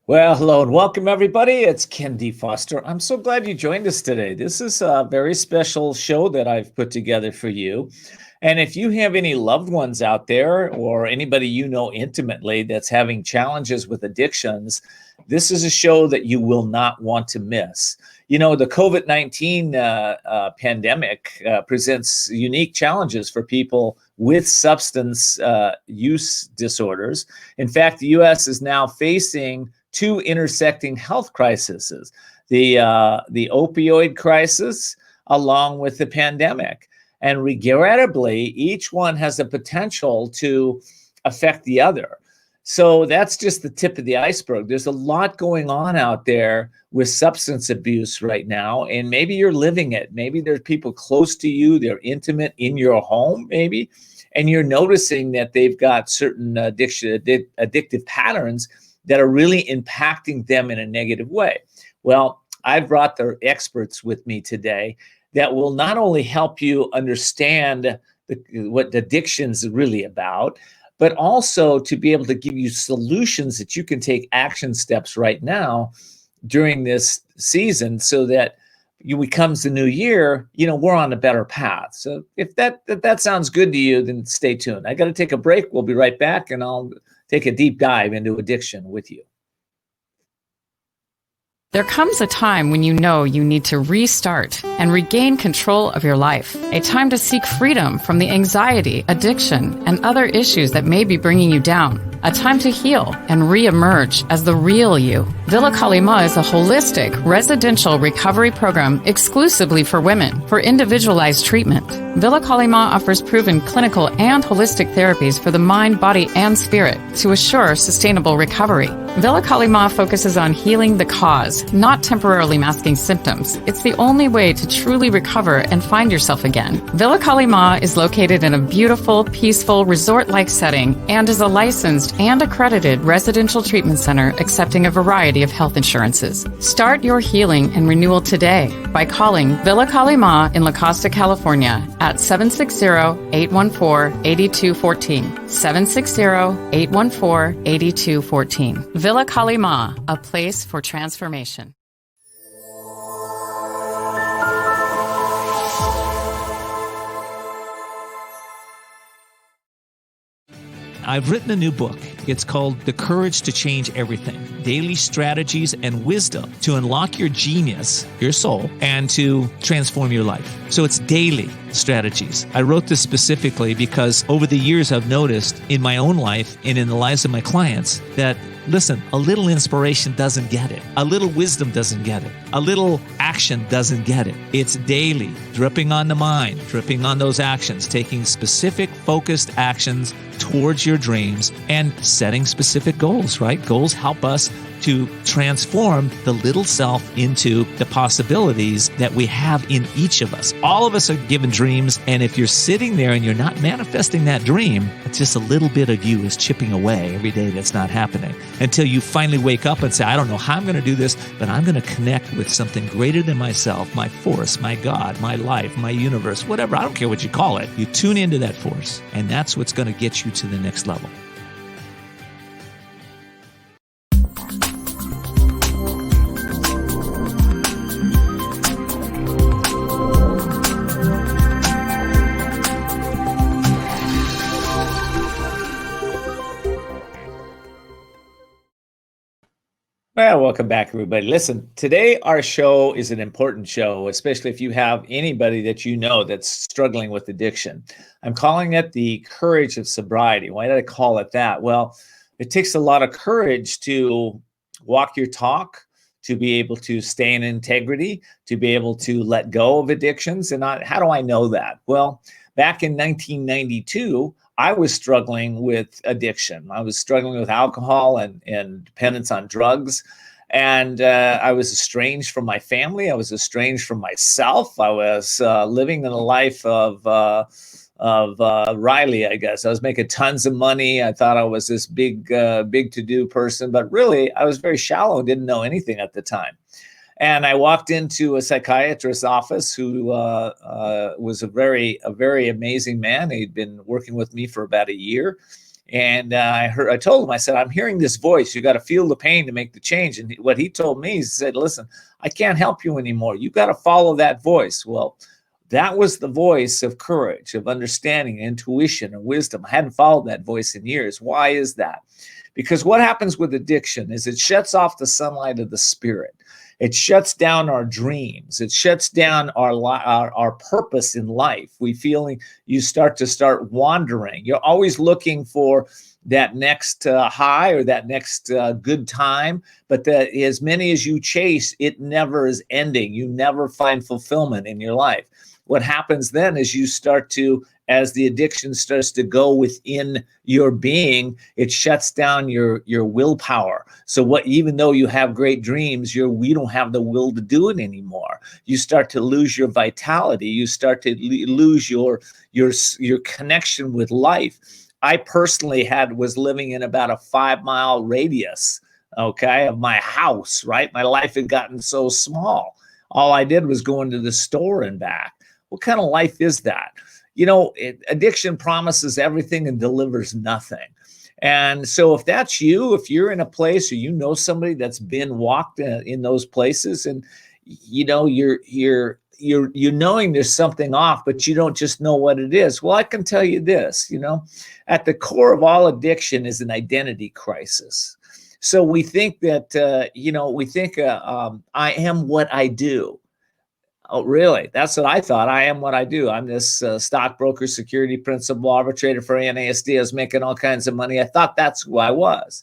Well, hello and welcome, everybody. It's Ken D. Foster. I'm so glad you joined us today. This is a very special show that I've put together for you. And if you have any loved ones out there or anybody you know intimately that's having challenges with addictions, this is a show that you will not want to miss. You know, the COVID-19 pandemic presents unique challenges for people with substance use disorders. In fact, the U.S. is now facing two intersecting health crises, the opioid crisis along with the pandemic. And regrettably, each one has the potential to affect the other. So that's just the tip of the iceberg. There's a lot going on out there with substance abuse right now, and maybe you're living it. Maybe there's people close to you, they're intimate in your home, maybe, and you're noticing that they've got certain addictive patterns that are really impacting them in a negative way. Well, I've brought the experts with me today that will not only help you understand what addiction is really about, but also to be able to give you solutions that you can take action steps right now during this season so that when it comes the new year, we're on a better path. So if that sounds good to you, then stay tuned. I got to take a break. We'll be right back, and I'll take a deep dive into addiction with you. There comes a time when you know you need to restart and regain control of your life. A time to seek freedom from the anxiety, addiction, and other issues that may be bringing you down. A time to heal and re-emerge as the real you. Villa Kalima is a holistic residential recovery program exclusively for women for individualized treatment. Villa Kalima offers proven clinical and holistic therapies for the mind, body, and spirit to assure sustainable recovery. Villa Kalima focuses on healing the cause, not temporarily masking symptoms. It's the only way to truly recover and find yourself again. Villa Kalima is located in a beautiful, peaceful, resort-like setting and is a licensed and accredited residential treatment center accepting a variety of health insurances. Start your healing and renewal today by calling Villa Kalima in La Costa, California at 760-814-8214. 760-814-8214. Villa Kalima, a place for transformation. I've written a new book. It's called The Courage to Change Everything, Daily Strategies and Wisdom to Unlock Your Genius, your soul, and to transform your life. So it's daily strategies. I wrote this specifically because over the years I've noticed in my own life and in the lives of my clients that, listen, a little inspiration doesn't get it. A little wisdom doesn't get it. A little action doesn't get it. It's daily, dripping on the mind, dripping on those actions, taking specific focused actions towards your dreams and setting specific goals, right? Goals help us to transform the little self into the possibilities that we have in each of us. All of us are given dreams, and if you're sitting there and you're not manifesting that dream, it's just a little bit of you is chipping away every day that's not happening until you finally wake up and say, I don't know how I'm going to do this, but I'm going to connect with something greater than myself, my force, my God, my life, my universe, whatever. I don't care what you call it. You tune into that force, and that's what's going to get you to the next level. Well, welcome back, everybody. Listen, today our show is an important show, especially if you have anybody that you know that's struggling with addiction. I'm calling it the courage of sobriety. Why did I call it that? Well, it takes a lot of courage to walk your talk, to be able to stay in integrity, to be able to let go of addictions. And how do I know that? Well, back in 1992, I was struggling with addiction. I was struggling with alcohol and dependence on drugs. And I was estranged from my family. I was estranged from myself. I was living in a life of Riley, I guess. I was making tons of money. I thought I was this big to-do person, but really I was very shallow and didn't know anything at the time. And I walked into a psychiatrist's office who was a very amazing man. He'd been working with me for about a year. And I told him, I said, I'm hearing this voice. You got to feel the pain to make the change. And what he told me, he said, listen, I can't help you anymore. You got to follow that voice. Well, that was the voice of courage, of understanding, intuition, and wisdom. I hadn't followed that voice in years. Why is that? Because what happens with addiction is it shuts off the sunlight of the spirit. It shuts down our dreams. It shuts down our purpose in life. You start wandering. You're always looking for that next high or that next good time. But as many as you chase, it never is ending. You never find fulfillment in your life. What happens then is as the addiction starts to go within your being, it shuts down your willpower. So even though you have great dreams, we don't have the will to do it anymore. You start to lose your vitality. You start to lose your connection with life. I personally was living in about a 5-mile radius, okay, of my house, right? My life had gotten so small. All I did was go into the store and back. What kind of life is that? Addiction promises everything and delivers nothing. And so if that's you, if you're in a place or somebody that's been walked in those places, and you're knowing there's something off, but you don't just know what it is. Well, I can tell you this, at the core of all addiction is an identity crisis. So we think that, I am what I do. Oh, really? That's what I thought. I am what I do. I'm this stockbroker, security principal, arbitrator for NASD. I was making all kinds of money. I thought that's who I was.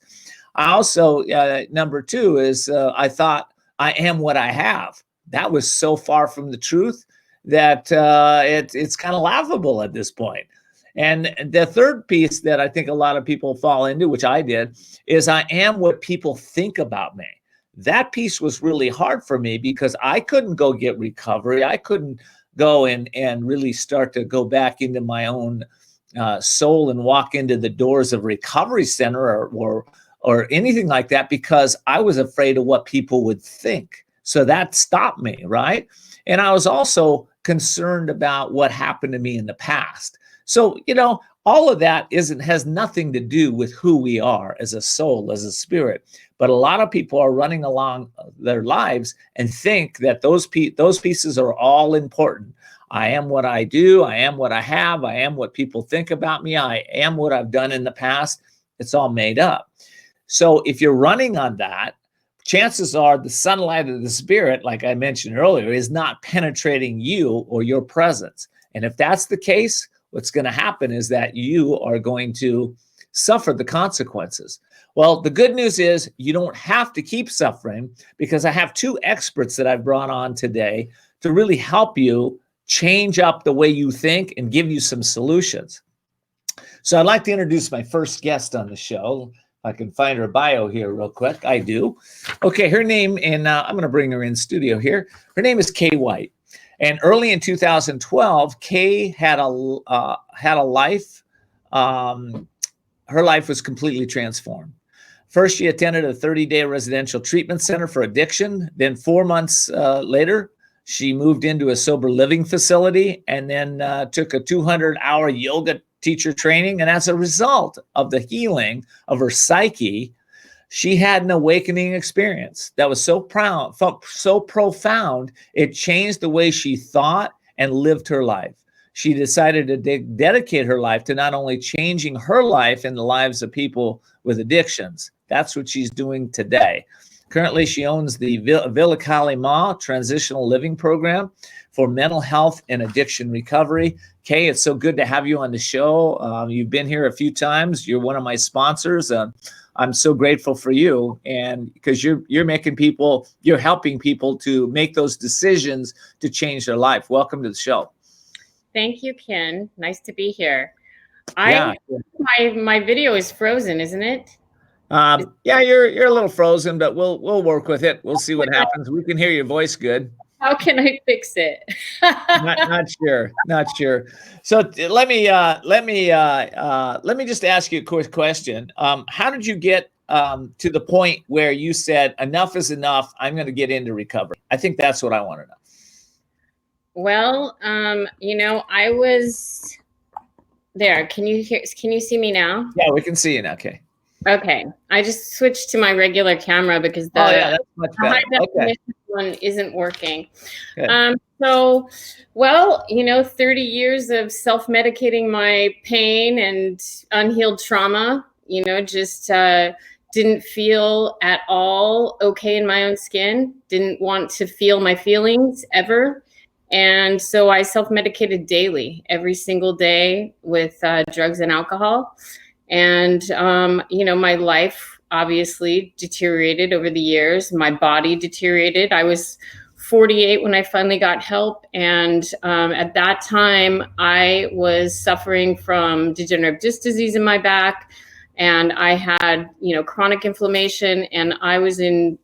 I also, number two is I thought I am what I have. That was so far from the truth that it's kind of laughable at this point. And the third piece that I think a lot of people fall into, which I did, is I am what people think about me. That piece was really hard for me because I couldn't go get recovery. I couldn't go and really start to go back into my own soul and walk into the doors of recovery center or anything like that because I was afraid of what people would think. So that stopped me, right? And I was also concerned about what happened to me in the past. So, all of that has nothing to do with who we are as a soul, as a spirit. But a lot of people are running along their lives and think that those pieces are all important. I am what I do. I am what I have. I am what people think about me. I am what I've done in the past. It's all made up. So if you're running on that, chances are the sunlight of the spirit, like I mentioned earlier, is not penetrating you or your presence. And if that's the case, what's going to happen is that you are going to suffer the consequences. Well, the good news is you don't have to keep suffering because I have two experts that I've brought on today to really help you change up the way you think and give you some solutions. So I'd like to introduce my first guest on the show. If I can find her bio here real quick. I do. Okay, her name, and I'm going to bring her in studio here. Her name is Kay White. And early in 2012, Kay had a life. Her life was completely transformed. First, she attended a 30-day residential treatment center for addiction. Then 4 months later, she moved into a sober living facility and then took a 200-hour yoga teacher training. And as a result of the healing of her psyche, she had an awakening experience that was so profound, it changed the way she thought and lived her life. She decided to dedicate her life to not only changing her life and the lives of people with addictions. That's what she's doing today. Currently, she owns the Villa Kali Ma Transitional Living Program for mental health and addiction recovery. Kay, it's so good to have you on the show. You've been here a few times. You're one of my sponsors. I'm so grateful for you, and because you're helping people to make those decisions to change their life. Welcome to the show. Thank you, Ken. Nice to be here. Yeah. My video is frozen, isn't it? Yeah, you're a little frozen, but we'll work with it. We'll see what happens. We can hear your voice good. How can I fix it? Not sure. So let me just ask you a quick question. How did you get to the point where you said enough is enough? I'm going to get into recovery. I think that's what I want to know. Well, There, can you hear? Can you see me now? Yeah, we can see you now. Okay. Okay, I just switched to my regular camera because Oh yeah, the that's much high better. Okay. definition one isn't working. Good. So, well, 30 years of self-medicating my pain and unhealed trauma, just didn't feel at all okay in my own skin, didn't want to feel my feelings ever. And so I self-medicated daily, every single day with drugs and alcohol. And, my life obviously deteriorated over the years. My body deteriorated. I was 48 when I finally got help. And at that time, I was suffering from degenerative disc disease in my back. And I had, chronic inflammation, and I was in,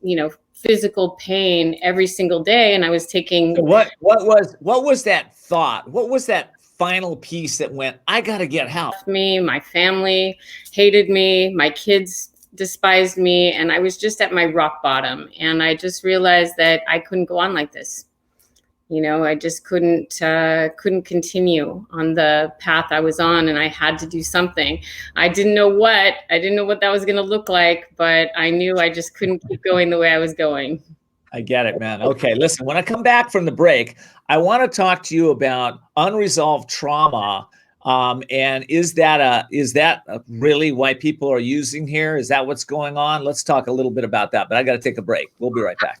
physical pain every single day. And I was taking. So what was that thought? What was that final piece that went, I got to get help? Me, my family hated me, my kids despised me, and I was just at my rock bottom. And I just realized that I couldn't go on like this. I just couldn't continue on the path I was on, and I had to do something. I didn't know what that was going to look like, but I knew I just couldn't keep going the way I was going. I get it, man. Okay, listen, when I come back from the break, I want to talk to you about unresolved trauma. And is that really why people are using here? Is that what's going on? Let's talk a little bit about that, but I got to take a break. We'll be right back.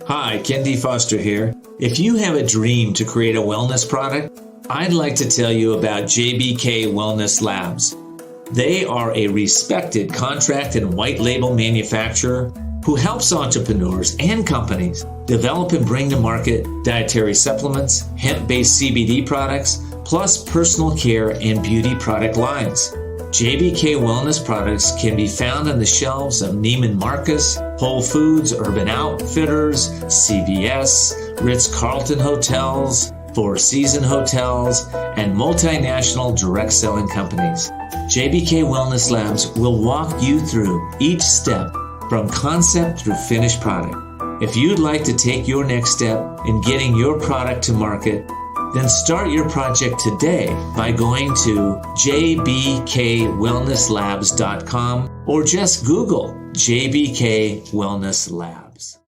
Hi, Ken D. Foster here. If you have a dream to create a wellness product, I'd like to tell you about JBK Wellness Labs. They are a respected contract and white label manufacturer who helps entrepreneurs and companies develop and bring to market dietary supplements, hemp-based CBD products, plus personal care and beauty product lines. JBK Wellness products can be found on the shelves of Neiman Marcus, Whole Foods, Urban Outfitters, CVS, Ritz-Carlton Hotels, Four Seasons Hotels, and multinational direct selling companies. JBK Wellness Labs will walk you through each step from concept through finished product. If you'd like to take your next step in getting your product to market, then start your project today by going to jbkwellnesslabs.com or just Google JBK Wellness Labs.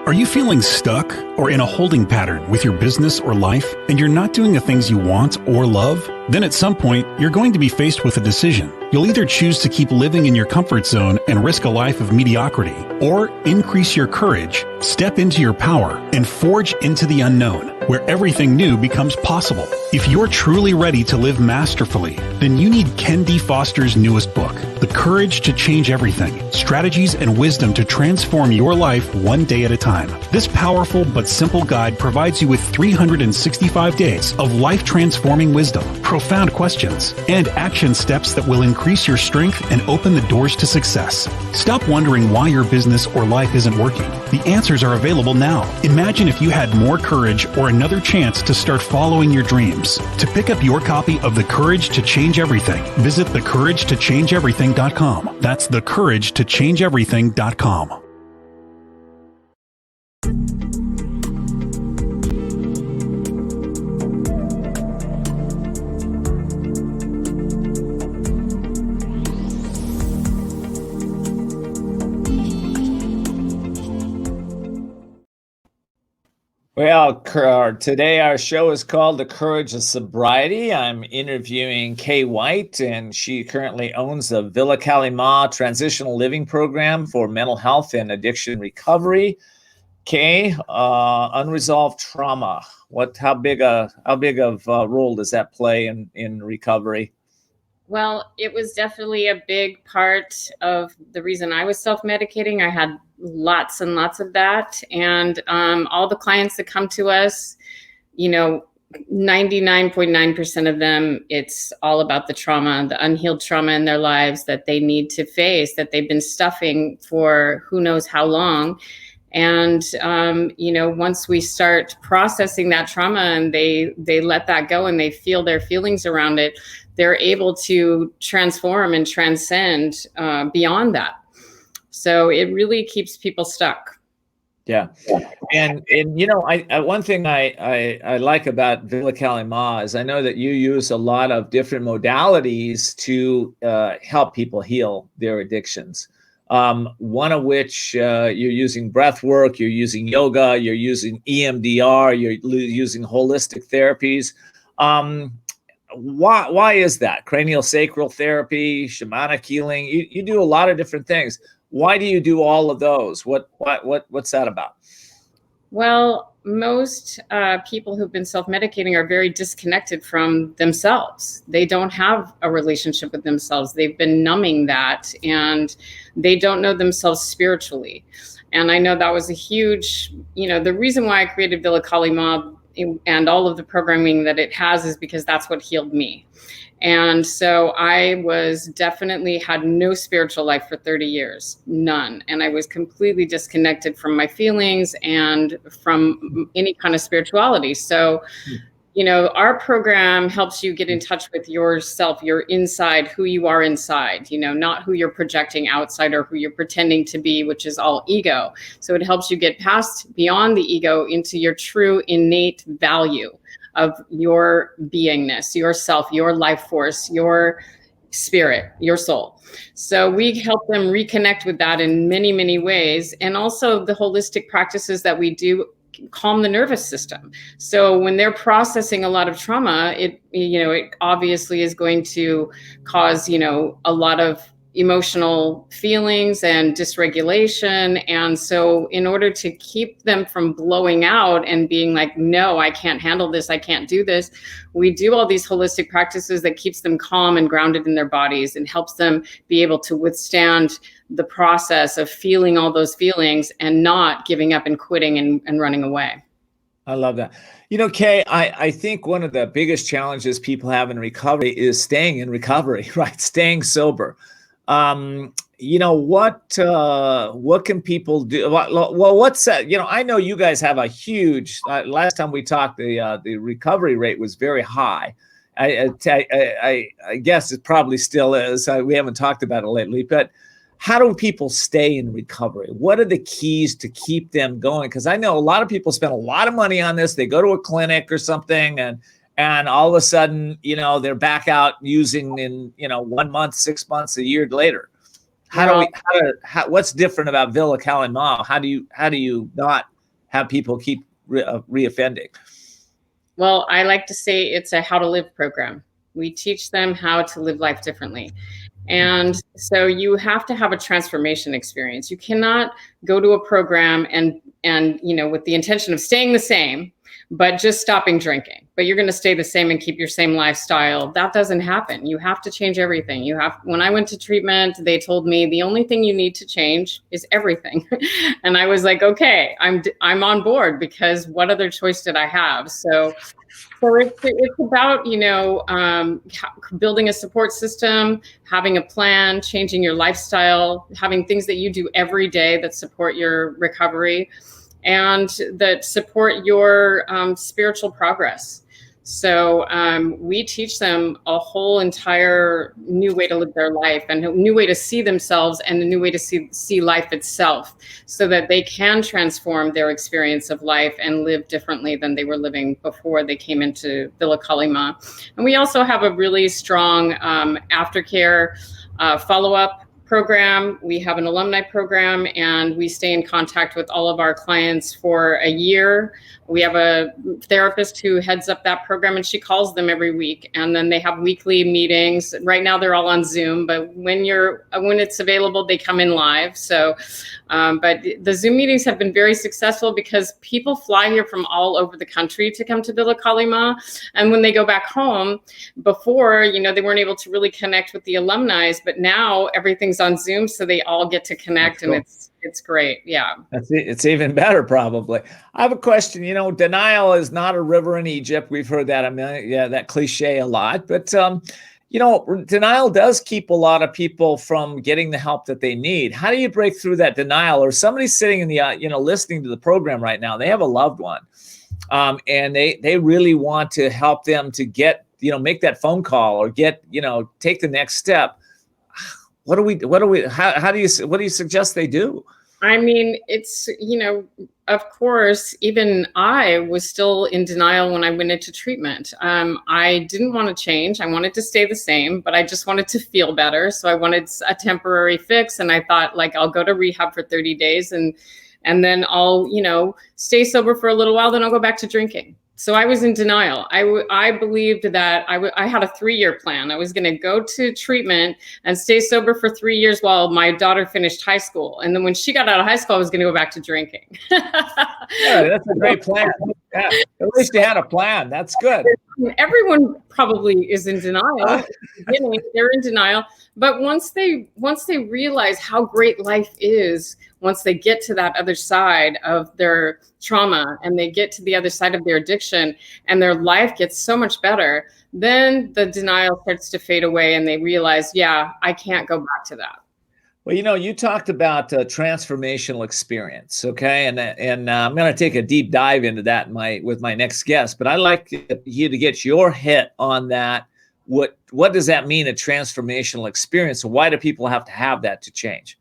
Are you feeling stuck or in a holding pattern with your business or life, and you're not doing the things you want or love? Then at some point, you're going to be faced with a decision. You'll either choose to keep living in your comfort zone and risk a life of mediocrity, or increase your courage, step into your power, and forge into the unknown, where everything new becomes possible. If you're truly ready to live masterfully, then you need Ken D. Foster's newest book, The Courage to Change Everything, Strategies and Wisdom to Transform Your Life One Day at a Time. This powerful but simple guide provides you with 365 days of life-transforming wisdom, profound questions, and action steps that will increase your strength and open the doors to success. Stop wondering why your business or life isn't working. The answers are available now. Imagine if you had more courage or another chance to start following your dreams. To pick up your copy of The Courage to Change Everything, visit thecouragetochangeeverything.com. That's thecouragetochangeeverything.com. Well, today our show is called The Courage of Sobriety. I'm interviewing Kay White, and she currently owns the Villa Kalima Transitional Living Program for mental health and addiction recovery. Kay, unresolved trauma. How big of a role does that play in recovery? Well, it was definitely a big part of the reason I was self-medicating. I had lots and lots of that. And all the clients that come to us, 99.9% of them, it's all about the trauma, the unhealed trauma in their lives that they need to face, that they've been stuffing for who knows how long. And, once we start processing that trauma and they let that go and they feel their feelings around it, they're able to transform and transcend beyond that. So it really keeps people stuck. Yeah. And I one thing I like about Villa Kalima is I know that you use a lot of different modalities to help people heal their addictions. One of which you're using breath work, you're using yoga, you're using EMDR, you're using holistic therapies. Why is that? Cranial sacral therapy, shamanic healing. You do a lot of different things. Why do you do all of those? What's that about? Well, most people who've been self-medicating are very disconnected from themselves. They don't have a relationship with themselves. They've been numbing that, and they don't know themselves spiritually. And I know that was a huge, the reason why I created Villa Kalima and all of the programming that it has is because that's what healed me. And so I was definitely had no spiritual life for 30 years, none. And I was completely disconnected from my feelings and from any kind of spirituality. So, our program helps you get in touch with yourself, your inside, who you are inside, not who you're projecting outside or who you're pretending to be, which is all ego. So it helps you get past beyond the ego into your true innate value of your beingness, yourself, your life force, your spirit, your soul. So we help them reconnect with that in many, many ways. And also the holistic practices that we do calm the nervous system. So when they're processing a lot of trauma, it obviously is going to cause, a lot of emotional feelings and dysregulation. And so in order to keep them from blowing out and being like, no, I can't handle this, I can't do this, we do all these holistic practices that keeps them calm and grounded in their bodies and helps them be able to withstand the process of feeling all those feelings and not giving up and quitting and running away. I love that. Kay, I think one of the biggest challenges people have in recovery is staying in recovery, right? Staying sober. What can people do? Well, what's that? I know you guys have a huge, last time we talked, the recovery rate was very high. I guess it probably still is. We haven't talked about it lately, but how do people stay in recovery? What are the keys to keep them going? Because I know a lot of people spend a lot of money on this. They go to a clinic or something, and all of a sudden, they're back out using in 1 month, 6 months, a year later. What's different about Villa Kalima? How do you not have people keep reoffending? Well, I like to say it's a how to live program. We teach them how to live life differently. And so you have to have a transformation experience. You cannot go to a program and with the intention of staying the same, but just stopping drinking. But you're going to stay the same and keep your same lifestyle. That doesn't happen. You have to change everything. When I went to treatment, they told me the only thing you need to change is everything. And I was like, okay, I'm on board, because what other choice did I have? So it's about, building a support system, having a plan, changing your lifestyle, having things that you do every day that support your recovery and that support your spiritual progress. So we teach them a whole entire new way to live their life and a new way to see themselves and a new way to see life itself, so that they can transform their experience of life and live differently than they were living before they came into Villa Kalima. And we also have a really strong aftercare follow-up program. We have an alumni program, and we stay in contact with all of our clients for a year. We have a therapist who heads up that program, and she calls them every week. And then they have weekly meetings. Right now they're all on Zoom, but when it's available, they come in live. So, but the Zoom meetings have been very successful because people fly here from all over the country to come to Villa Kalima. And when they go back home, before, they weren't able to really connect with the alumni, but now everything's on Zoom, so they all get to connect. That's cool. And it's great. Yeah. It's even better, probably. I have a question. Denial is not a river in Egypt. We've heard that. That cliche a lot, but Denial does keep a lot of people from getting the help that they need. How do you break through that denial? Or somebody's sitting in the, listening to the program right now, they have a loved one, and they really want to help them to get, make that phone call or get, take the next step. What do you suggest they do? I mean, it's, of course, even I was still in denial when I went into treatment. I didn't want to change. I wanted to stay the same, but I just wanted to feel better. So I wanted a temporary fix. And I thought, like, I'll go to rehab for 30 days and then I'll, stay sober for a little while. Then I'll go back to drinking. So I was in denial. I believed that I had a 3-year plan. I was going to go to treatment and stay sober for 3 years while my daughter finished high school. And then when she got out of high school, I was going to go back to drinking. Yeah, that's a great plan. Yeah, at least you had a plan. That's good. Everyone probably is in denial. They're in denial. But once they realize how great life is, once they get to that other side of their trauma and they get to the other side of their addiction and their life gets so much better, then the denial starts to fade away and they realize, yeah, I can't go back to that. Well, you talked about transformational experience, okay? And I'm going to take a deep dive into that with my next guest, but I'd like you to get your hit on that. What does that mean, a transformational experience? Why do people have to have that to change?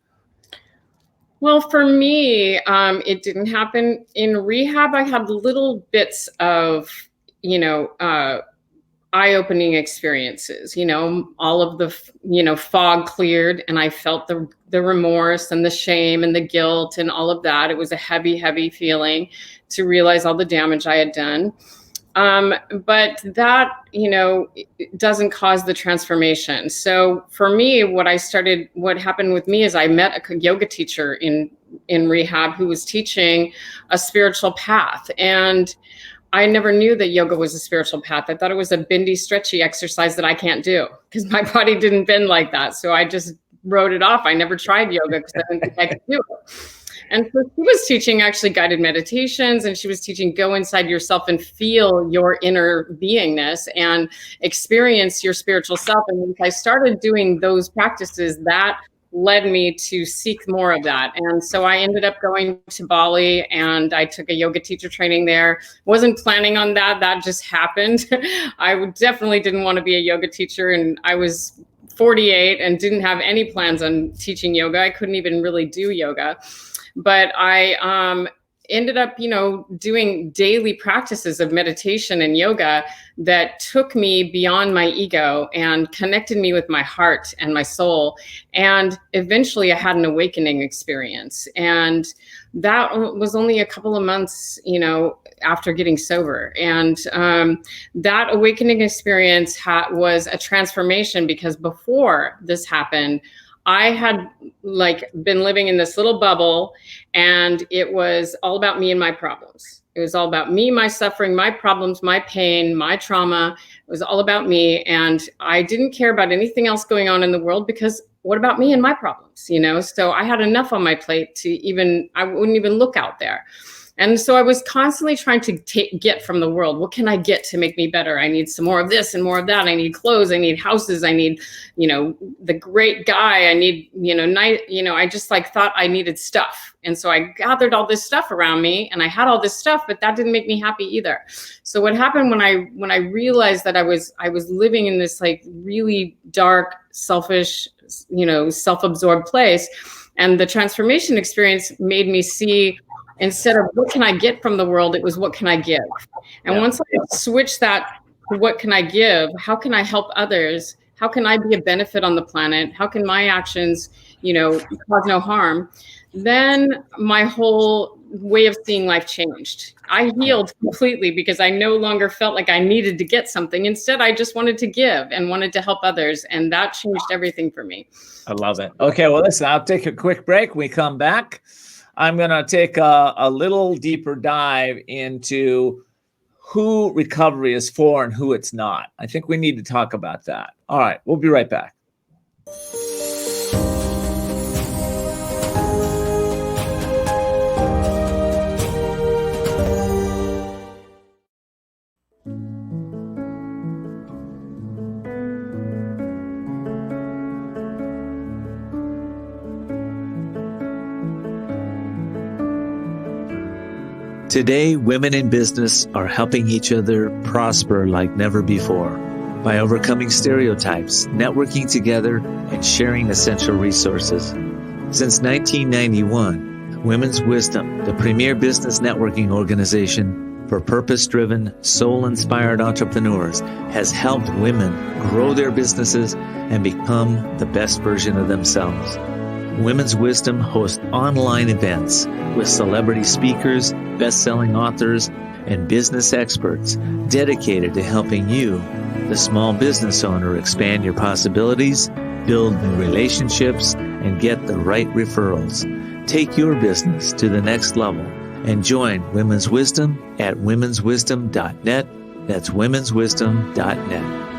Well, for me, it didn't happen in rehab. I had little bits of, eye-opening experiences, all of the, fog cleared and I felt the remorse and the shame and the guilt and all of that. It was a heavy, heavy feeling to realize all the damage I had done. But that, it doesn't cause the transformation. So for me, what happened with me is I met a yoga teacher in rehab who was teaching a spiritual path. And I never knew that yoga was a spiritual path. I thought it was a bendy, stretchy exercise that I can't do because my body didn't bend like that. So I just wrote it off. I never tried yoga because I didn't think I could do it. And so she was teaching actually guided meditations, and she was teaching go inside yourself and feel your inner beingness and experience your spiritual self. And once I started doing those practices, that led me to seek more of that. And so I ended up going to Bali and I took a yoga teacher training there. Wasn't planning on that. That just happened. I definitely didn't want to be a yoga teacher, and I was 48 and didn't have any plans on teaching yoga. I couldn't even really do yoga. But I ended up, doing daily practices of meditation and yoga that took me beyond my ego and connected me with my heart and my soul. And eventually I had an awakening experience. And that was only a couple of months, after getting sober. And that awakening experience was a transformation, because before this happened, I had been living in this little bubble, and it was all about me and my problems. It was all about me, my suffering, my problems, my pain, my trauma. It was all about me. And I didn't care about anything else going on in the world, because what about me and my problems? So I had enough on my plate I wouldn't even look out there. And so I was constantly trying to get from the world. What can I get to make me better? I need some more of this and more of that. I need clothes. I need houses. I need, the great guy. I need, I just thought I needed stuff. And so I gathered all this stuff around me, and I had all this stuff, but that didn't make me happy either. So what happened when I realized that I was living in this really dark, selfish, self-absorbed place, and the transformation experience made me see, instead of what can I get from the world, it was what can I give? And once I switched that to what can I give, how can I help others? How can I be a benefit on the planet? How can my actions, cause no harm? Then my whole way of seeing life changed. I healed completely because I no longer felt like I needed to get something. Instead, I just wanted to give and wanted to help others. And that changed everything for me. I love it. Okay, well, listen, I'll take a quick break. We come back. I'm going to take a little deeper dive into who recovery is for and who it's not. I think we need to talk about that. All right, we'll be right back. Today, women in business are helping each other prosper like never before by overcoming stereotypes, networking together, and sharing essential resources. Since 1991, Women's Wisdom, the premier business networking organization for purpose-driven, soul-inspired entrepreneurs, has helped women grow their businesses and become the best version of themselves. Women's Wisdom hosts online events with celebrity speakers, best-selling authors, and business experts dedicated to helping you, the small business owner, expand your possibilities, build new relationships, and get the right referrals. Take your business to the next level and join Women's Wisdom at womenswisdom.net. That's womenswisdom.net.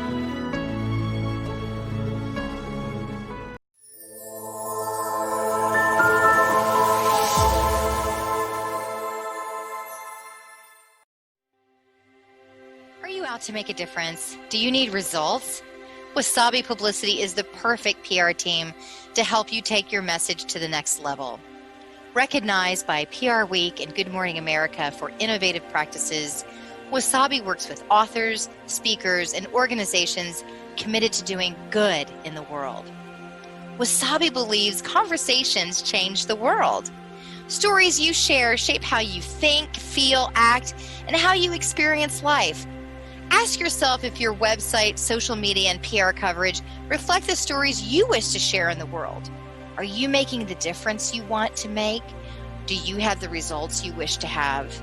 To make a difference? Do you need results? Wasabi Publicity is the perfect PR team to help you take your message to the next level. Recognized by PR Week and Good Morning America for innovative practices, Wasabi works with authors, speakers, and organizations committed to doing good in the world. Wasabi believes conversations change the world. Stories you share shape how you think, feel, act, and how you experience life. Ask yourself if your website, social media, and PR coverage reflect the stories you wish to share in the world. Are you making the difference you want to make? Do you have the results you wish to have?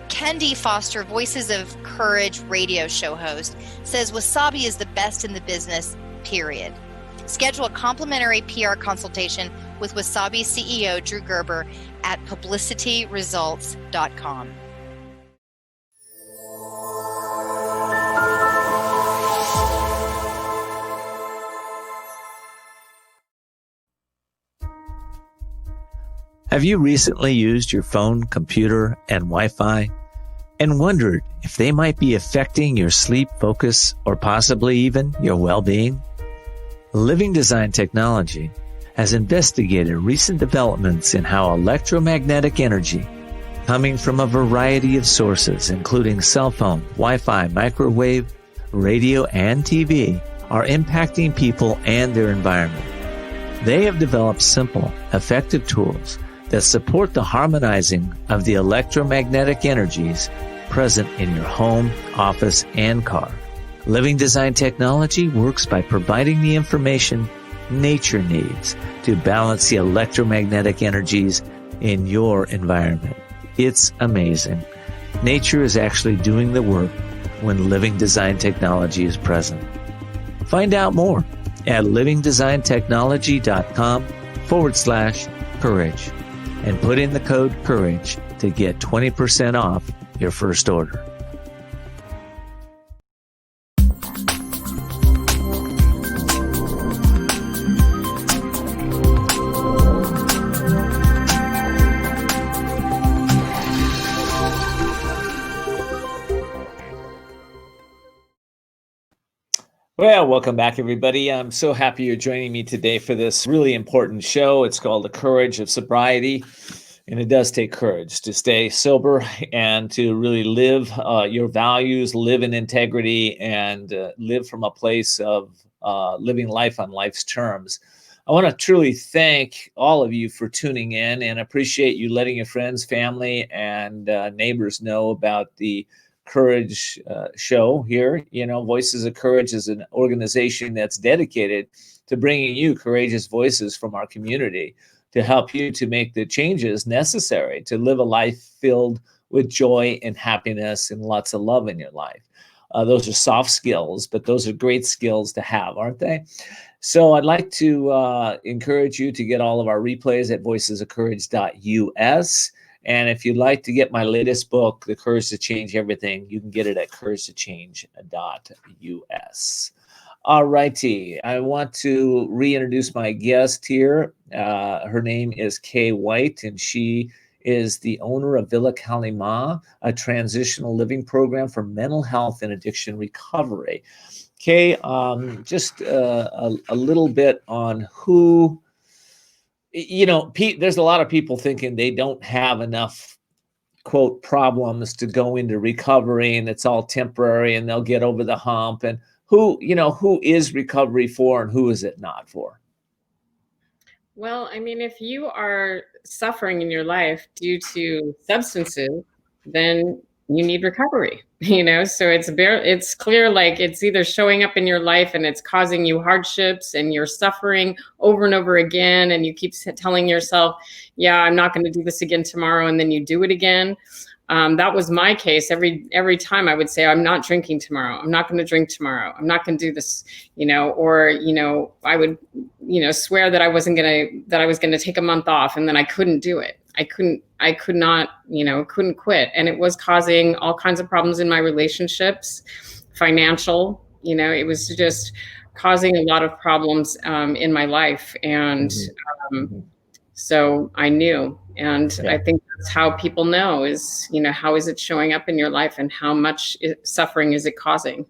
Kendi Foster, Voices of Courage radio show host, says Wasabi is the best in the business, period. Schedule a complimentary PR consultation with Wasabi CEO Drew Gerber at publicityresults.com. Have you recently used your phone, computer, and Wi-Fi and wondered if they might be affecting your sleep, focus, or possibly even your well-being? Living Design Technology has investigated recent developments in how electromagnetic energy coming from a variety of sources, including cell phone, Wi-Fi, microwave, radio, and TV, are impacting people and their environment. They have developed simple, effective tools that support the harmonizing of the electromagnetic energies present in your home, office, and car. Living Design Technology works by providing the information nature needs to balance the electromagnetic energies in your environment. It's amazing. Nature is actually doing the work when Living Design Technology is present. Find out more at livingdesigntechnology.com/courage and put in the code COURAGE to get 20% off your first order. Well, welcome back, everybody. I'm so happy you're joining me today for this really important show. It's called The Courage of Sobriety, and it does take courage to stay sober and to really live your values, live in integrity, and live from a place of living life on life's terms. I want to truly thank all of you for tuning in and appreciate you letting your friends, family, and neighbors know about the Courage show here. You know, Voices of Courage is an organization that's dedicated to bringing you courageous voices from our community to help you to make the changes necessary to live a life filled with joy and happiness and lots of love in your life. Those are soft skills, but those are great skills to have, aren't they? So I'd like to encourage you to get all of our replays at voicesofcourage.us. And if you'd like to get my latest book, The Courage to Change Everything, you can get it at couragetochange.us. All righty. I want to reintroduce my guest here. Her name is Kay White, and she is the owner of Villa Kalima, a transitional living program for mental health and addiction recovery. Kay, just a little bit on who... You know, Pete, there's a lot of people thinking they don't have enough quote problems to go into recovery and it's all temporary and they'll get over the hump. And who is recovery for and who is it not for? Well, I mean, if you are suffering in your life due to substances, then you need recovery, so it's clear, like it's either showing up in your life and it's causing you hardships and you're suffering over and over again. And you keep telling yourself, yeah, I'm not going to do this again tomorrow. And then you do it again. That was my case. Every time I would say, I'm not drinking tomorrow. I'm not going to drink tomorrow. I'm not going to do this, or, I would, swear that I was going to take a month off, and then I couldn't do it. I could not, couldn't quit. And it was causing all kinds of problems in my relationships, financial, it was just causing a lot of problems in my life. And so I knew, and I think that's how people know is, how is it showing up in your life and how much suffering is it causing?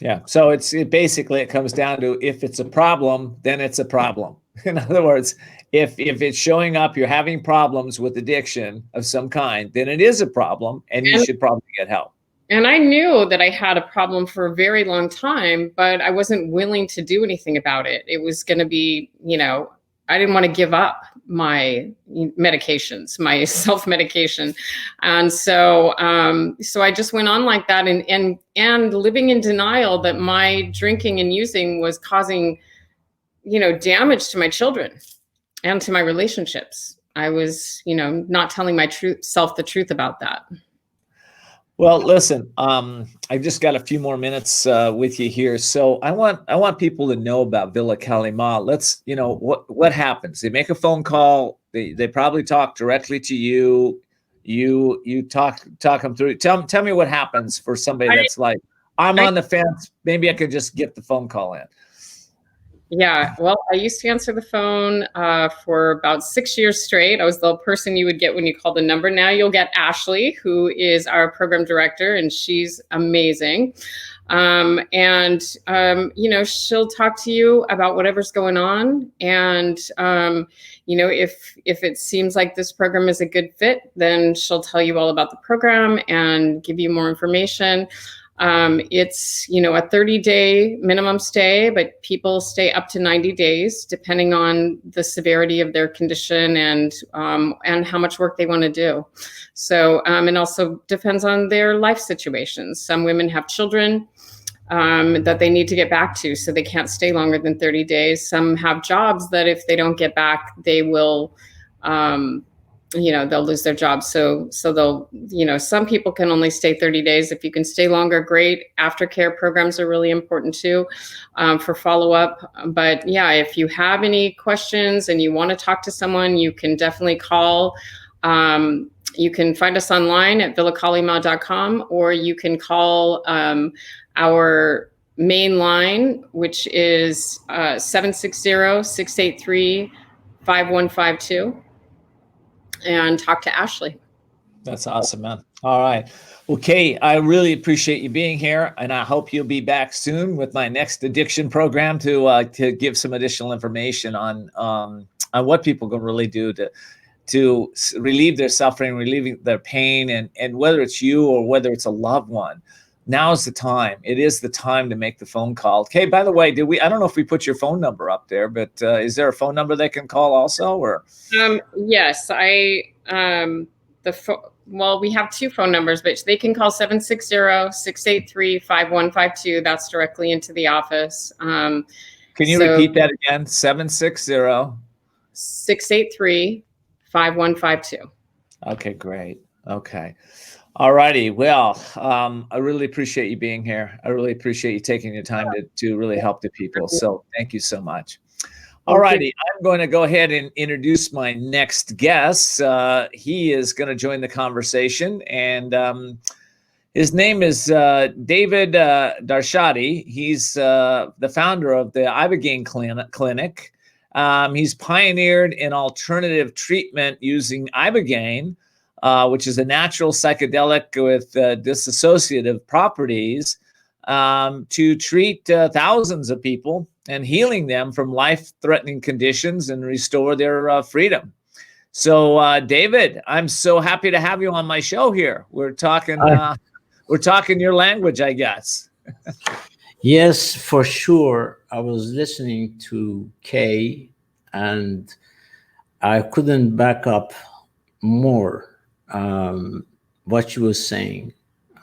Yeah. So it comes down to, if it's a problem, then it's a problem. In other words, if it's showing up, you're having problems with addiction of some kind, then it is a problem and you should probably get help. And I knew that I had a problem for a very long time, but I wasn't willing to do anything about it. It was going to be, I didn't want to give up my medications, my self-medication. And so I just went on like that and living in denial that my drinking and using was causing, damage to my children and to my relationships. I was, not telling my self the truth about that. Well, listen, I've just got a few more minutes with you here. So I want people to know about Villa Kalima. Let's, what happens? They make a phone call. They probably talk directly to you. You talk them through. Tell me what happens for somebody that's like, I'm on the fence. Maybe I could just get the phone call in. Yeah, well, I used to answer the phone for about 6 years straight. I was the person you would get when you call the number. Now you'll get Ashley, who is our program director, and she's amazing. She'll talk to you about whatever's going on. And, if it seems like this program is a good fit, then she'll tell you all about the program and give you more information. It's, a 30-day minimum stay, but people stay up to 90 days, depending on the severity of their condition and how much work they want to do. So, it also depends on their life situations. Some women have children that they need to get back to, so they can't stay longer than 30 days. Some have jobs that if they don't get back, they will, they'll lose their job. So they'll, some people can only stay 30 days. If you can stay longer, great. Aftercare programs are really important too, for follow-up. But yeah, if you have any questions and you want to talk to someone, you can definitely call. You can find us online at villakalima.com, or you can call our main line, which is 760-683-5152. And talk to Ashley. That's awesome, man. All right. Well, Kay, I really appreciate you being here, and I hope you'll be back soon with my next addiction program to give some additional information on what people can really do to relieve their suffering, relieving their pain, and whether it's you or whether it's a loved one. Now's the time. It is the time to make the phone call. Okay, by the way, I don't know if we put your phone number up there, but is there a phone number they can call also, or? Yes, we have two phone numbers, but they can call 760-683-5152. That's directly into the office. Can you repeat that again? 760-683-5152. Okay, great. Okay. All righty. Well, I really appreciate you being here. I really appreciate you taking your time to really help the people. So thank you so much. All righty. I'm going to go ahead and introduce my next guest. He is going to join the conversation, and his name is David Darshadi. He's the founder of the Ibogaine Clinic. He's pioneered an alternative treatment using Ibogaine, which is a natural psychedelic with dissociative properties, to treat thousands of people and healing them from life-threatening conditions and restore their freedom. So, David, I'm so happy to have you on my show here. We're talking your language, I guess. Yes, for sure. I was listening to Kay, and I couldn't back up more what she was saying.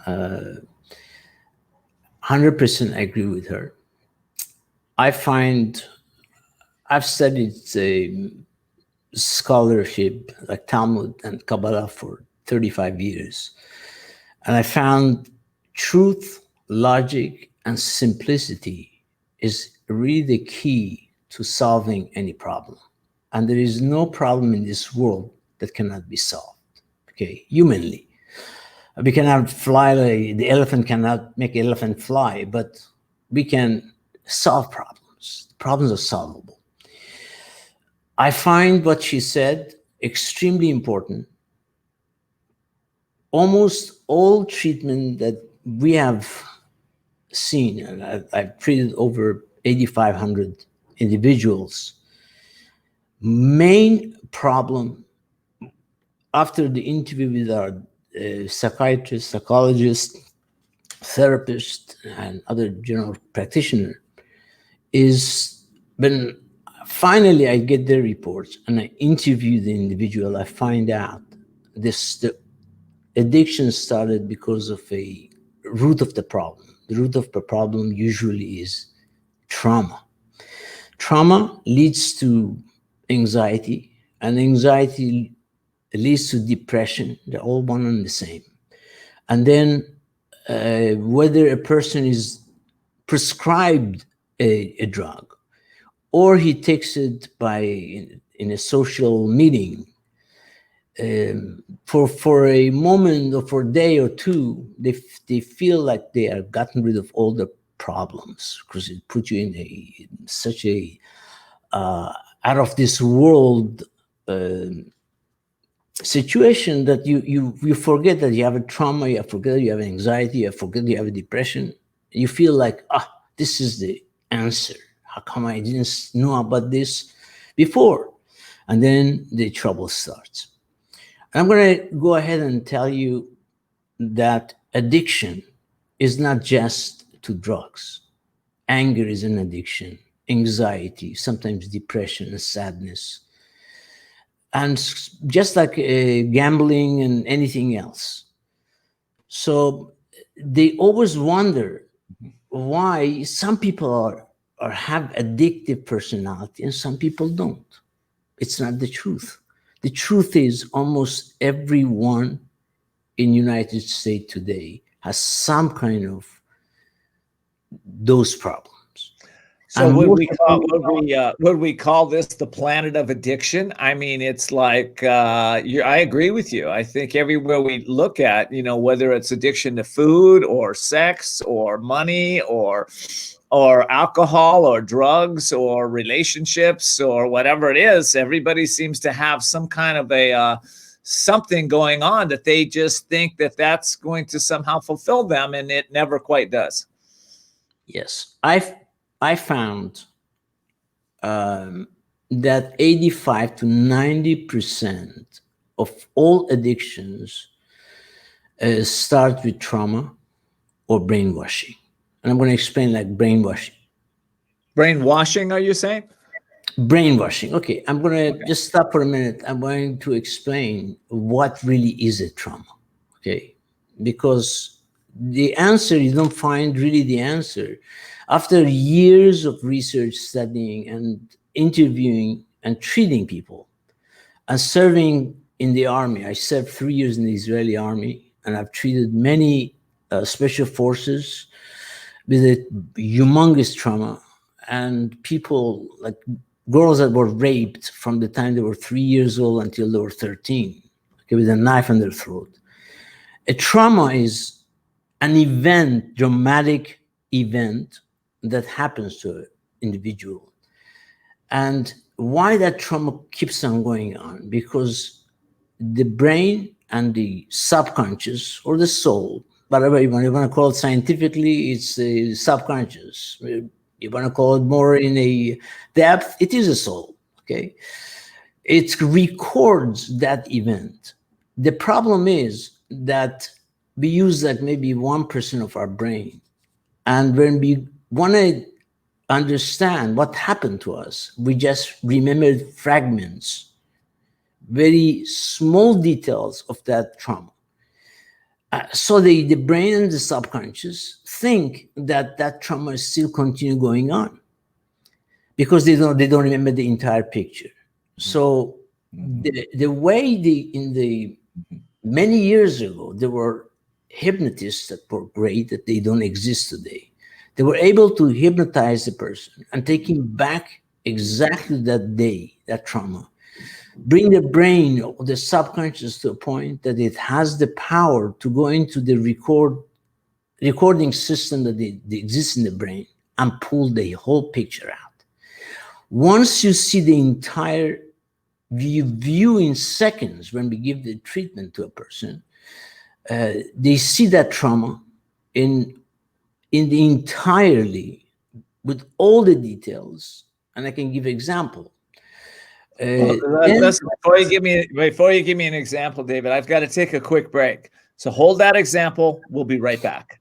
100% agree with her. I've studied scholarship like Talmud and Kabbalah for 35 years. And I found truth, logic, and simplicity is really the key to solving any problem. And there is no problem in this world that cannot be solved, okay, humanly. We cannot fly, the elephant cannot make elephant fly, but we can solve problems. Problems are solvable. I find what she said extremely important. Almost all treatment that we have seen, and I've treated over 8,500 individuals, main problem after the interview with our psychiatrist, psychologist, therapist, and other general practitioner is when finally I get their reports and I interview the individual, I find out the addiction started because of a root of the problem. The root of the problem usually is trauma. Trauma leads to anxiety, and anxiety leads to depression. They're all one and the same. And then whether a person is prescribed a drug or he takes it in a social meeting, for a moment or for a day or two, they feel like they are gotten rid of all the problems because it puts you in such a out of this world situation that you forget that you have a trauma, you forget that you have anxiety, you forget you have a depression. You feel like, this is the answer. How come I didn't know about this before? And then the trouble starts. I'm going to go ahead and tell you that addiction is not just to drugs. Anger is an addiction, anxiety, sometimes depression and sadness. And just like gambling and anything else. So they always wonder why some people have addictive personality and some people don't. It's not the truth. The truth is almost everyone in United States today has some kind of those problems. So would we call this the planet of addiction? I mean, it's like I agree with you. I think everywhere we look at, whether it's addiction to food or sex or money or alcohol or drugs or relationships or whatever it is, everybody seems to have some kind of a something going on that they just think that that's going to somehow fulfill them, and it never quite does. Yes, I found that 85 to 90% of all addictions start with trauma or brainwashing. And I'm going to explain like brainwashing. Brainwashing, are you saying? Brainwashing. Okay, I'm going to just stop for a minute. I'm going to explain what really is a trauma. Okay, because the answer, you don't find really the answer. After years of research, studying, and interviewing and treating people, and serving in the army, I served 3 years in the Israeli army, and I've treated many special forces with a humongous trauma, and people like girls that were raped from the time they were 3 years old until they were 13, okay, with a knife in their throat. A trauma is an event, dramatic event that happens to an individual. And why that trauma keeps on going on? Because the brain and the subconscious or the soul, whatever you want to call it scientifically, it's the subconscious. You want to call it more in a depth, it is a soul, okay? it records that event. The problem is that we use like maybe 1% of our brain. And when we want to understand what happened to us, we just remember fragments, very small details of that trauma. So the brain and the subconscious think that that trauma is still continue going on because they don't remember the entire picture. So the way in the many years ago, there were hypnotists that were great that they don't exist today. They were able to hypnotize the person and take him back exactly that day, that trauma. Bring the brain or the subconscious to a point that it has the power to go into the recording system that exists in the brain and pull the whole picture out. Once you see the entire view in seconds, when we give the treatment to a person, they see that trauma in the entirely, with all the details. And I can give example. Listen, before you give me an example, David, I've got to take a quick break. So hold that example. We'll be right back.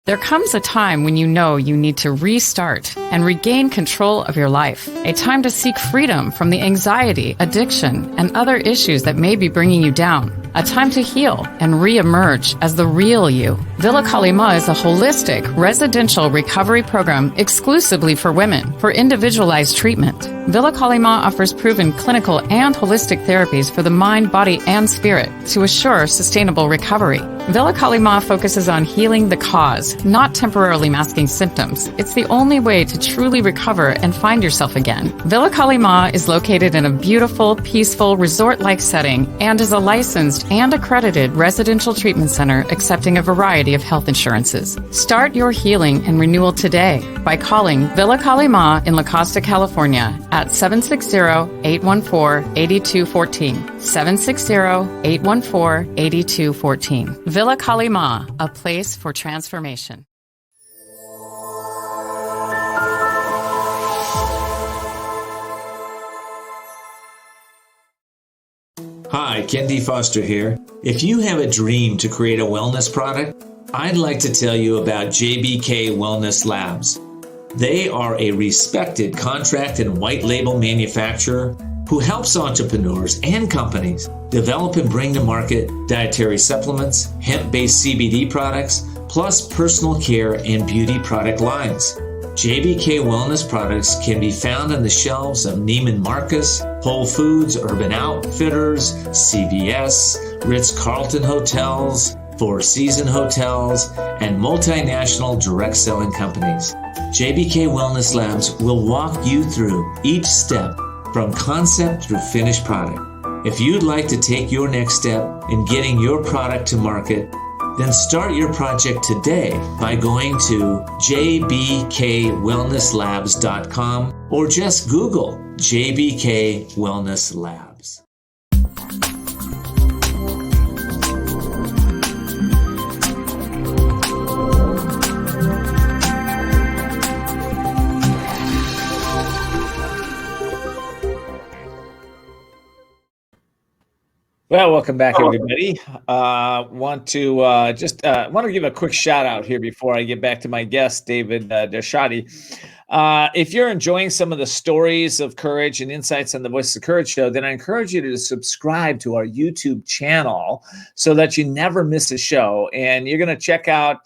There comes a time when you know you need to restart and regain control of your life. A time to seek freedom from the anxiety, addiction, and other issues that may be bringing you down. A time to heal and re-emerge as the real you. Villa Kalima is a holistic residential recovery program exclusively for women for individualized treatment. Villa Kalima offers proven clinical and holistic therapies for the mind, body, and spirit to assure sustainable recovery. Villa Kalima focuses on healing the cause, not temporarily masking symptoms. It's the only way to truly recover and find yourself again. Villa Kalima is located in a beautiful, peaceful, resort-like setting and is a licensed and accredited residential treatment center accepting a variety of health insurances. Start your healing and renewal today by calling Villa Kalima in La Costa, California at 760-814-8214. 760-814-8214. Villa Kalima, a place for transformation. Hi, Ken D. Foster here. If you have a dream to create a wellness product, I'd like to tell you about JBK Wellness Labs. They are a respected contract and white label manufacturer who helps entrepreneurs and companies develop and bring to market dietary supplements, hemp-based CBD products, plus personal care and beauty product lines. JBK Wellness products can be found on the shelves of Neiman Marcus, Whole Foods, Urban Outfitters, CVS, Ritz-Carlton Hotels, Four Seasons Hotels, and multinational direct selling companies. JBK Wellness Labs will walk you through each step from concept through finished product. If you'd like to take your next step in getting your product to market, then start your project today by going to jbkwellnesslabs.com or just Google JBK Wellness Labs. Well, welcome back, everybody. Want to give a quick shout out here before I get back to my guest, David Dershadi. If you're enjoying some of the stories of courage and insights on the Voices of Courage show, then I encourage you to subscribe to our YouTube channel so that you never miss a show. And you're going to check out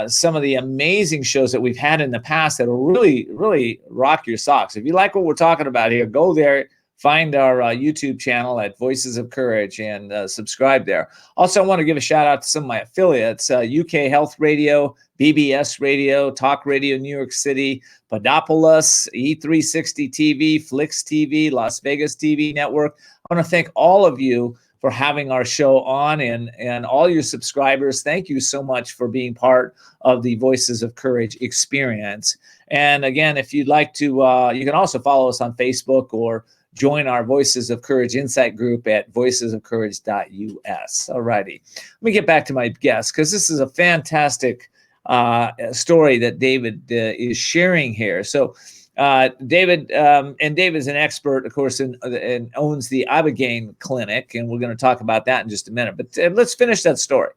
some of the amazing shows that we've had in the past that will really, really rock your socks. If you like what we're talking about here, go there. Find our YouTube channel at Voices of Courage and subscribe there. Also, I want to give a shout out to some of my affiliates, UK Health Radio, BBS Radio, Talk Radio New York City, Podopolis, E360 TV, Flix TV, Las Vegas TV Network. I want to thank all of you for having our show on and all your subscribers. Thank you so much for being part of the Voices of Courage experience. And again, if you'd like to, you can also follow us on Facebook or join our Voices of Courage Insight group at voicesofcourage.us. All righty. Let me get back to my guest, because this is a fantastic story that David is sharing here. So David, and David's an expert, of course, and owns the Ibogaine Clinic, and we're going to talk about that in just a minute. But let's finish that story.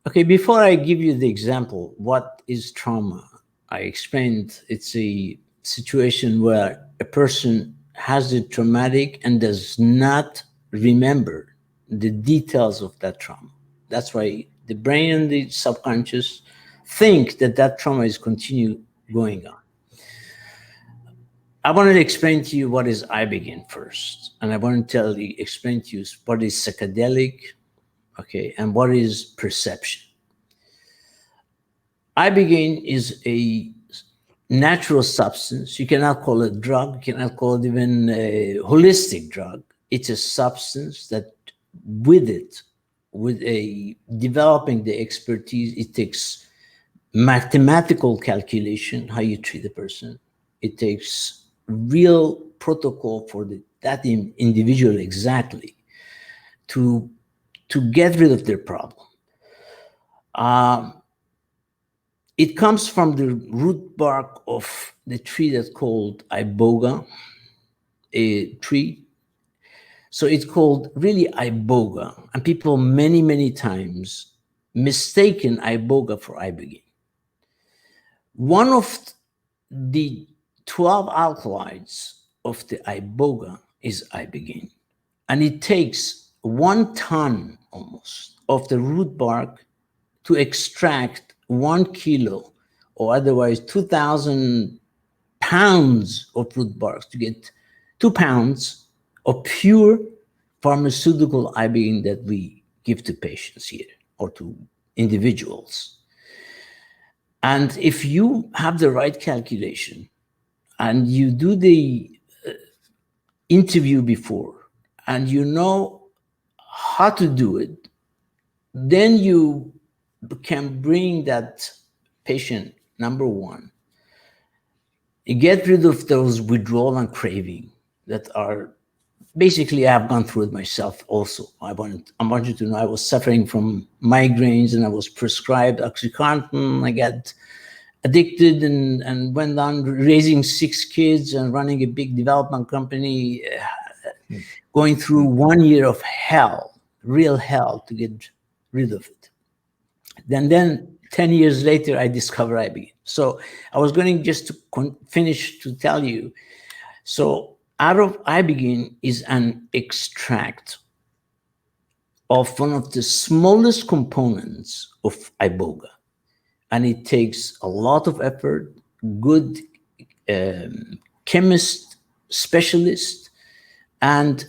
Okay, before I give you the example, what is trauma? I explained it's a situation where a person has a traumatic and does not remember the details of that trauma. That's why the brain and the subconscious think that that trauma is continue going on. I wanted to explain to you what is Ibogaine first, and I want to explain to you what is psychedelic, okay, and what is perception. Ibogaine is a natural substance. You cannot call it drug. You cannot call it even a holistic drug. It's a substance that with developing the expertise, it takes mathematical calculation, how you treat a person. It takes real protocol for that individual exactly to get rid of their problem. It comes from the root bark of the tree that's called iboga, a tree. So it's called really iboga, and people many times mistaken iboga for ibogaine. One of the 12 alkaloids of the iboga is ibogaine, and it takes 1 ton almost of the root bark to extract 1 kilo, or otherwise 2,000 pounds of root bark to get 2 pounds of pure pharmaceutical ibogaine that we give to patients here or to individuals. And if you have the right calculation and you do the interview before and you know how to do it, then you can bring that patient, number one, you get rid of those withdrawal and craving that are basically, I've gone through it myself also. I want you to know I was suffering from migraines and I was prescribed OxyContin. I got addicted and went on raising 6 kids and running a big development company, going through 1 year of hell, real hell, to get rid of it. Then 10 years later, I discovered Ibogaine. So I was going just to finish to tell you. So out of Ibogaine is an extract of one of the smallest components of iboga. And it takes a lot of effort, good chemist, specialist, and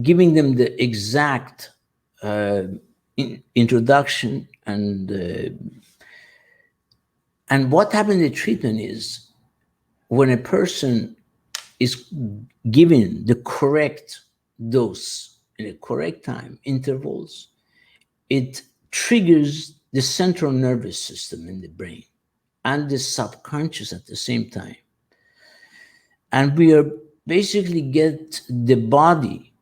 giving them the exact introduction. And what happened in the treatment is when a person is given the correct dose in a correct time intervals, it triggers the central nervous system in the brain and the subconscious at the same time. And we are basically get the body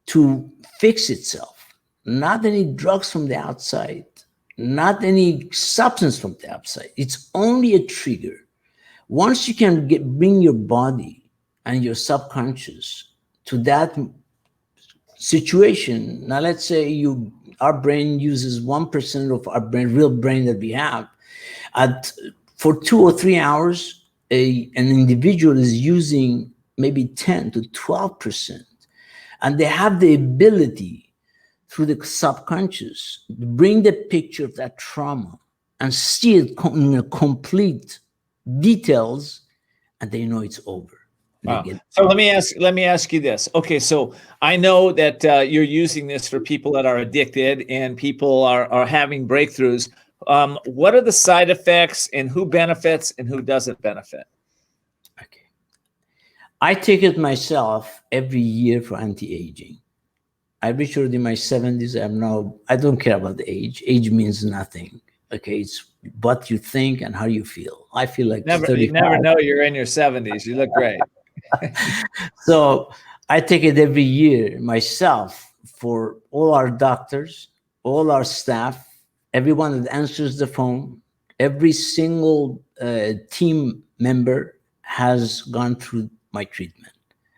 to fix itself, not any drugs from the outside, not any substance from the outside. It's only a trigger. Once you can bring your body and your subconscious to that situation, now let's say our brain uses 1% of our brain, real brain that we have. For 2 or 3 hours, an individual is using maybe 10 to 12%. And they have the ability through the subconscious to bring the picture of that trauma and see it in a complete details, and they know it's over. Wow. So let me ask you this. Okay, so I know that you're using this for people that are addicted and people are having breakthroughs. What are the side effects, and who benefits and who doesn't benefit? Okay, I take it myself every year for anti-aging. I reached already my 70s. I don't care about the age. Age means nothing. Okay, it's what you think and how you feel. I feel like You never know you're in your 70s. You look great. So I take it every year myself for all our doctors, all our staff, everyone that answers the phone, every single team member has gone through my treatment,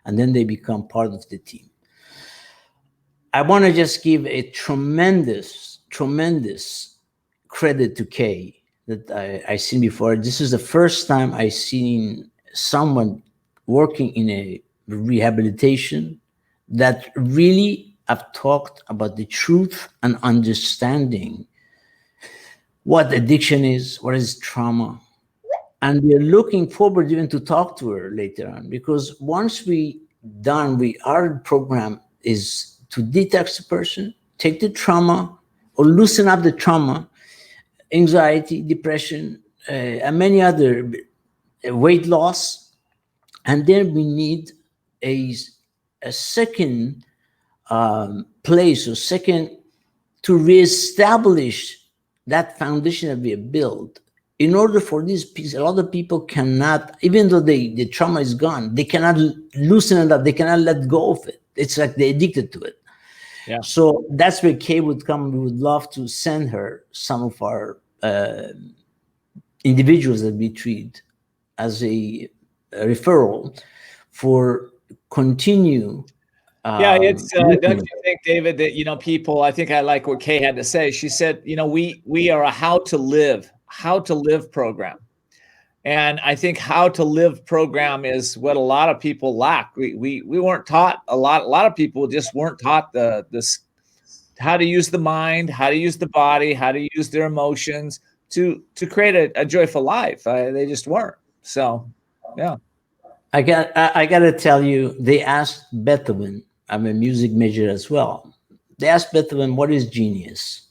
and then they become part of the team. I want to just give a tremendous credit to Kay that I seen before. This is the first time I seen someone working in a rehabilitation that really have talked about the truth and understanding what addiction is, what is trauma. And we are looking forward even to talk to her later on, because once our program is to detox the person, take the trauma or loosen up the trauma, anxiety, depression, and many other weight loss. And then we need a second place or second to reestablish that foundation that we have built. In order for these people, a lot of people cannot, even though the trauma is gone, they cannot loosen it up. They cannot let go of it. It's like they're addicted to it. Yeah. So that's where Kay would come. We would love to send her some of our individuals that we treat as a referral for continue. Yeah, it's don't you think, David, that people, I think I like what Kay had to say. She said, we are a how to live program. And I think how to live program is what a lot of people lack. We weren't taught a lot of people just weren't taught this how to use the mind, how to use the body, how to use their emotions to create a joyful life. They just weren't. So, yeah. I got to tell you, they asked Beethoven. I'm a music major as well. They asked Beethoven, what is genius?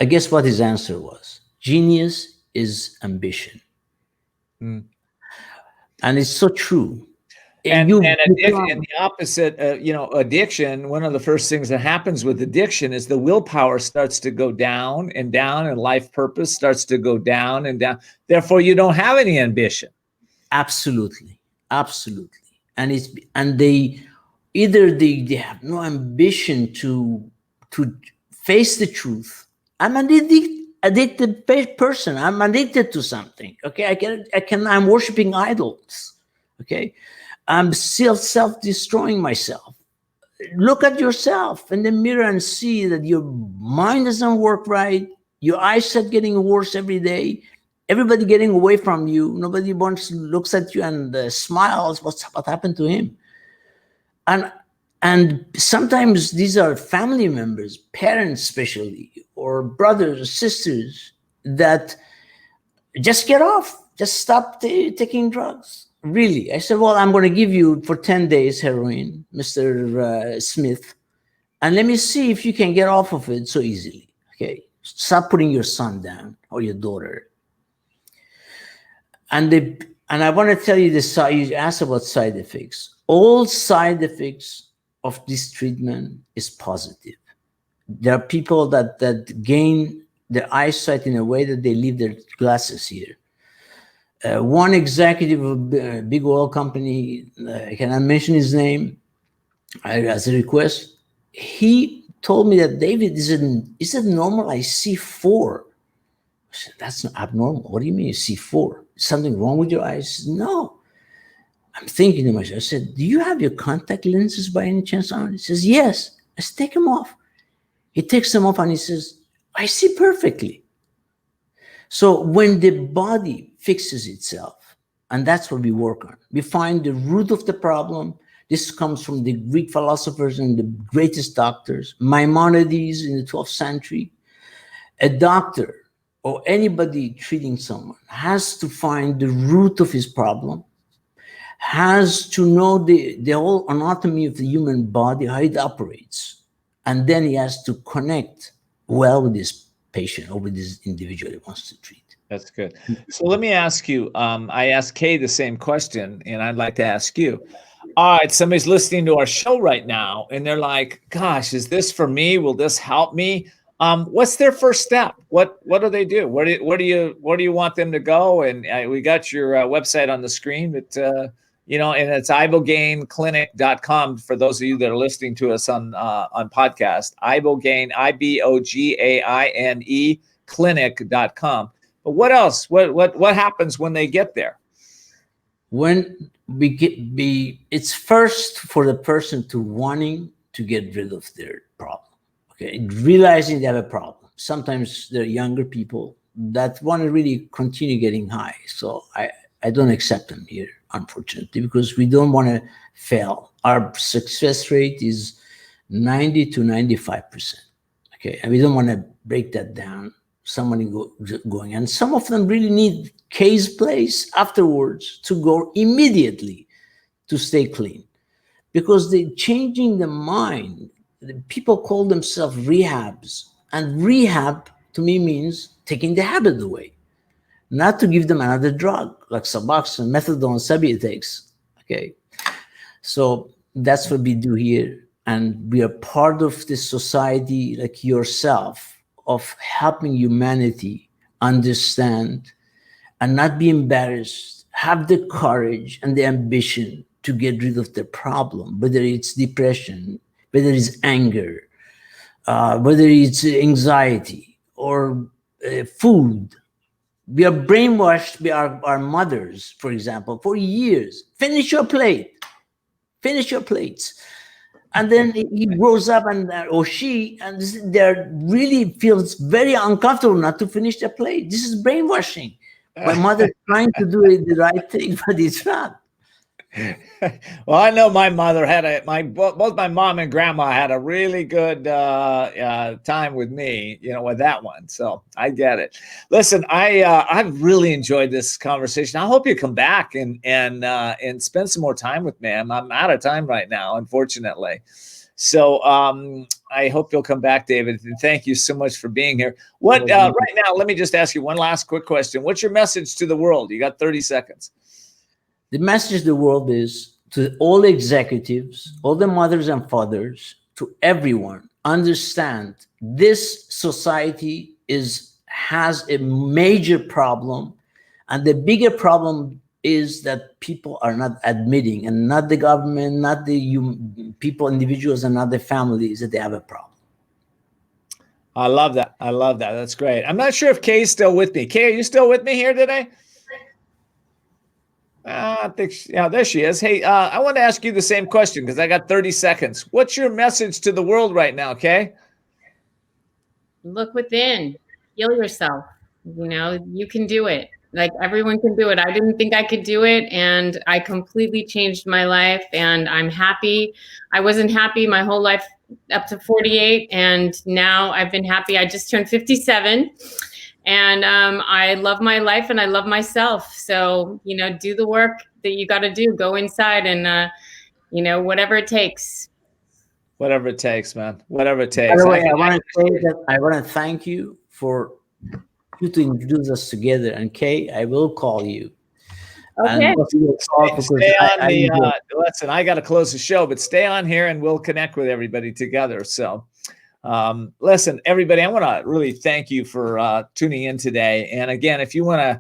I guess what his answer was. Genius is ambition. And it's so true. And the opposite, addiction, one of the first things that happens with addiction is the willpower starts to go down, and life purpose starts to go down and down. Therefore, you don't have any ambition. Absolutely. And they have no ambition to face the truth. I'm an addicted person. I'm addicted to something. Okay, I'm worshiping idols. Okay, I'm still self-destroying myself. Look at yourself in the mirror and see that your mind doesn't work right. Your eyesight getting worse every day. Everybody getting away from you. Nobody looks at you and smiles. What happened to him? And sometimes these are family members, parents especially, or brothers or sisters that just get off, just stop taking drugs. Really. I said, well, I'm going to give you for 10 days heroin, Mr. Smith, and let me see if you can get off of it so easily. Okay. Stop putting your son down or your daughter. And I want to tell you this, you asked about side effects. All side effects of this treatment is positive. There are people that gain their eyesight in a way that they leave their glasses here. One executive of a big oil company, I cannot mention his name, as a request, he told me that, David, is it normal I see 4? I said, that's not abnormal. What do you mean you see 4? Something wrong with your eyes? Said, no. I'm thinking to myself, I said, do you have your contact lenses by any chance on? He says, yes. I said, take them off. He takes them off and he says, I see perfectly. So when the body fixes itself, and that's what we work on, we find the root of the problem. This comes from the Greek philosophers and the greatest doctors, Maimonides in the 12th century. A doctor or anybody treating someone has to find the root of his problem, has to know the whole anatomy of the human body, how it operates. And then he has to connect well with this patient or with this individual he wants to treat. That's good. So let me ask you, I asked Kay the same question, and I'd like to ask you. All right, somebody's listening to our show right now, and they're like, gosh, is this for me? Will this help me? What's their first step? What do they do? Where do you want them to go? And we got your website on the screen, but and it's ibogainclinic.com for those of you that are listening to us on podcast. Ibogaine, IBOGAINE clinic.com. But what else? What happens when they get there? When it's first for the person to wanting to get rid of their problem. Okay, realizing they have a problem. Sometimes there are younger people that want to really continue getting high. So I don't accept them here, unfortunately, because we don't want to fail. Our success rate is 90 to 95%. Okay, and we don't want to break that down. Somebody going, and some of them really need Kay's place afterwards to go immediately to stay clean, because they're changing the mind. People call themselves rehabs, and rehab to me means taking the habit away, not to give them another drug like Suboxone, methadone, Subutex. Okay, so that's what we do here, and we are part of this society, like yourself, of helping humanity understand and not be embarrassed, have the courage and the ambition to get rid of the problem, whether it's depression, whether it's anger, whether it's anxiety or food. We are brainwashed by our mothers, for example, for years. Finish your plate, finish your plates. And then he grows up or she, and they really feels very uncomfortable not to finish their plate. This is brainwashing. My mother trying to do the right thing, but it's not. Well, I know my mother had both my mom and grandma had a really good time with me, with that one. So I get it. Listen, I've really enjoyed this conversation. I hope you come back and spend some more time with me. I'm out of time right now, unfortunately. So I hope you'll come back, David. And thank you so much for being here. Right now, let me just ask you one last quick question. What's your message to the world? You got 30 seconds. The message to the world is to all executives, all the mothers and fathers, to everyone, understand this society has a major problem. And the bigger problem is that people are not admitting, and not the government, not the people, individuals, and not the families, that they have a problem. I love that. That's great. I'm not sure if Kay's still with me. Kay, are you still with me here today? I think, there she is. Hey, I want to ask you the same question because I got 30 seconds. What's your message to the world right now, Kay? Look within, heal yourself. You can do it. Like, everyone can do it. I didn't think I could do it, and I completely changed my life, and I'm happy. I wasn't happy my whole life up to 48, and now I've been happy. I just turned 57. And I love my life and I love myself. So, do the work that you got to do. Go inside and, whatever it takes. Whatever it takes, man. Whatever it takes. By the way, I want to say that I want to thank you for you to introduce us together. And Kay, I will call you. Okay. Listen, I got to close the show, but stay on here and we'll connect with everybody together. So. Listen, everybody, I want to really thank you for tuning in today. And again, if you want to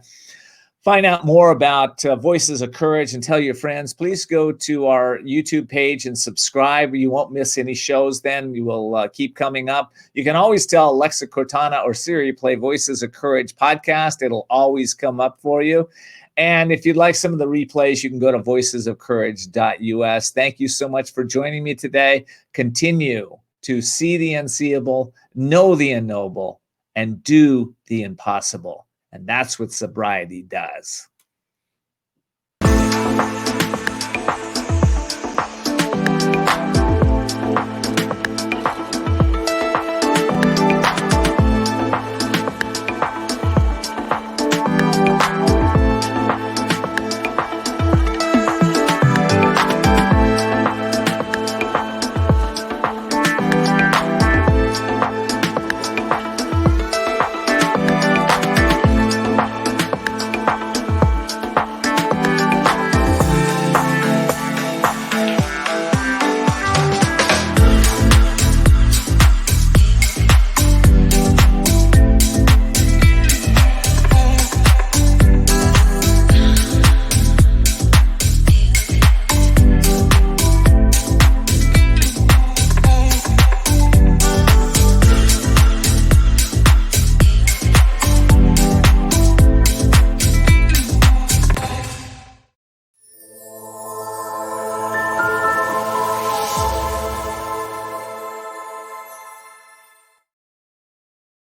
find out more about Voices of Courage and tell your friends, please go to our YouTube page and subscribe. You won't miss any shows then. You will keep coming up. You can always tell Alexa Cortana or Siri play Voices of Courage podcast. It'll always come up for you. And if you'd like some of the replays, you can go to voicesofcourage.us. Thank you so much for joining me today. Continue to see the unseeable, know the unknowable, and do the impossible. And that's what sobriety does.